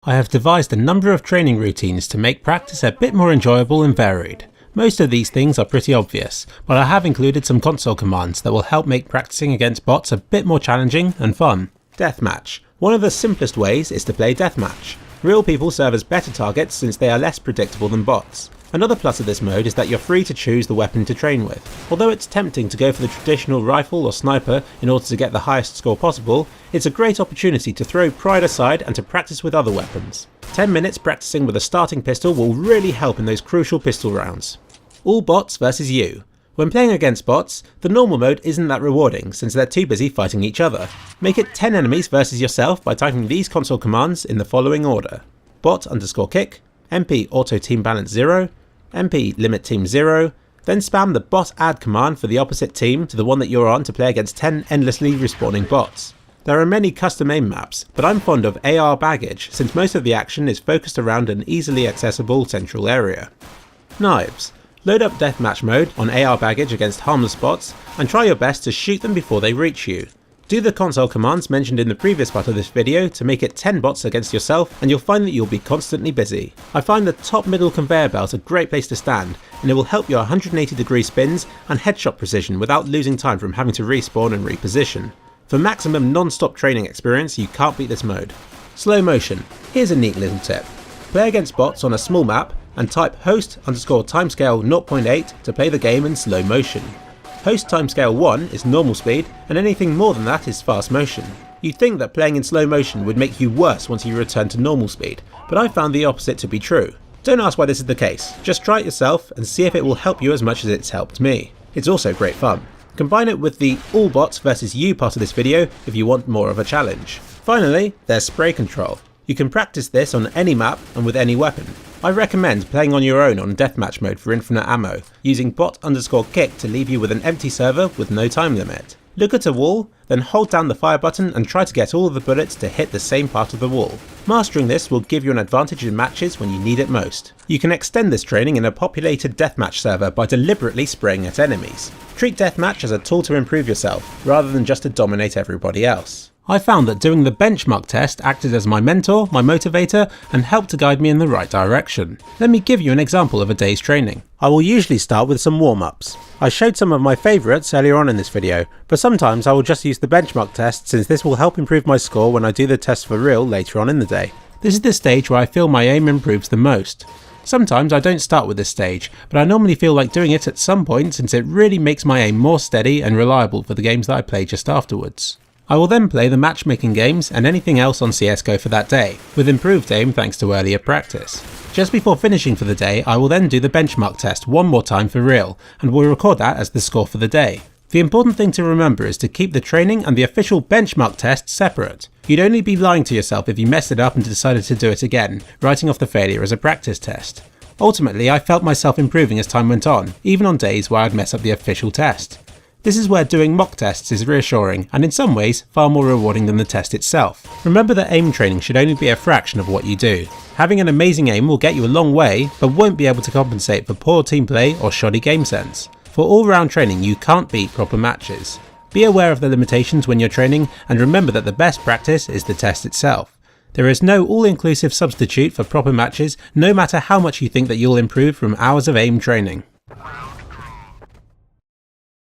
I have devised a number of training routines to make practice a bit more enjoyable and varied. Most of these things are pretty obvious, but I have included some console commands that will help make practicing against bots a bit more challenging and fun. Deathmatch. One of the simplest ways is to play Deathmatch. Real people serve as better targets since they are less predictable than bots. Another plus of this mode is that you're free to choose the weapon to train with. Although it's tempting to go for the traditional rifle or sniper in order to get the highest score possible, it's a great opportunity to throw pride aside and to practice with other weapons. 10 minutes practicing with a starting pistol will really help in those crucial pistol rounds. All bots versus you. When playing against bots, the normal mode isn't that rewarding since they're too busy fighting each other. Make it 10 enemies versus yourself by typing these console commands in the following order: bot_kick, MP auto team balance 0, MP limit team 0, then spam the bot add command for the opposite team to the one that you're on to play against 10 endlessly respawning bots. There are many custom aim maps, but I'm fond of AR baggage since most of the action is focused around an easily accessible central area. Knives. Load up Deathmatch mode on AR baggage against harmless bots and try your best to shoot them before they reach you. Do the console commands mentioned in the previous part of this video to make it 10 bots against yourself, and you'll find that you'll be constantly busy. I find the top middle conveyor belt a great place to stand, and it will help your 180-degree spins and headshot precision without losing time from having to respawn and reposition. For maximum non-stop training experience, you can't beat this mode. Slow motion. Here's a neat little tip. Play against bots on a small map and type host_timescale 0.8 to play the game in slow motion. Host timescale 1 is normal speed, and anything more than that is fast motion. You'd think that playing in slow motion would make you worse once you return to normal speed, but I found the opposite to be true. Don't ask why this is the case, just try it yourself and see if it will help you as much as it's helped me. It's also great fun. Combine it with the all bots versus you part of this video if you want more of a challenge. Finally, there's spray control. You can practice this on any map and with any weapon. I recommend playing on your own on Deathmatch mode for infinite ammo, using bot_kick to leave you with an empty server with no time limit. Look at a wall, then hold down the fire button and try to get all of the bullets to hit the same part of the wall. Mastering this will give you an advantage in matches when you need it most. You can extend this training in a populated Deathmatch server by deliberately spraying at enemies. Treat Deathmatch as a tool to improve yourself, rather than just to dominate everybody else. I found that doing the benchmark test acted as my mentor, my motivator, and helped to guide me in the right direction. Let me give you an example of a day's training. I will usually start with some warm-ups. I showed some of my favourites earlier on in this video, but sometimes I will just use the benchmark test since this will help improve my score when I do the test for real later on in the day. This is the stage where I feel my aim improves the most. Sometimes I don't start with this stage, but I normally feel like doing it at some point since it really makes my aim more steady and reliable for the games that I play just afterwards. I will then play the matchmaking games and anything else on CSGO for that day, with improved aim thanks to earlier practice. Just before finishing for the day, I will then do the benchmark test one more time for real, and will record that as the score for the day. The important thing to remember is to keep the training and the official benchmark test separate. You'd only be lying to yourself if you messed it up and decided to do it again, writing off the failure as a practice test. Ultimately, I felt myself improving as time went on, even on days where I'd mess up the official test. This is where doing mock tests is reassuring and in some ways far more rewarding than the test itself. Remember that aim training should only be a fraction of what you do. Having an amazing aim will get you a long way, but won't be able to compensate for poor team play or shoddy game sense. For all-round training you can't beat proper matches. Be aware of the limitations when you're training and remember that the best practice is the test itself. There is no all-inclusive substitute for proper matches, no matter how much you think that you'll improve from hours of aim training.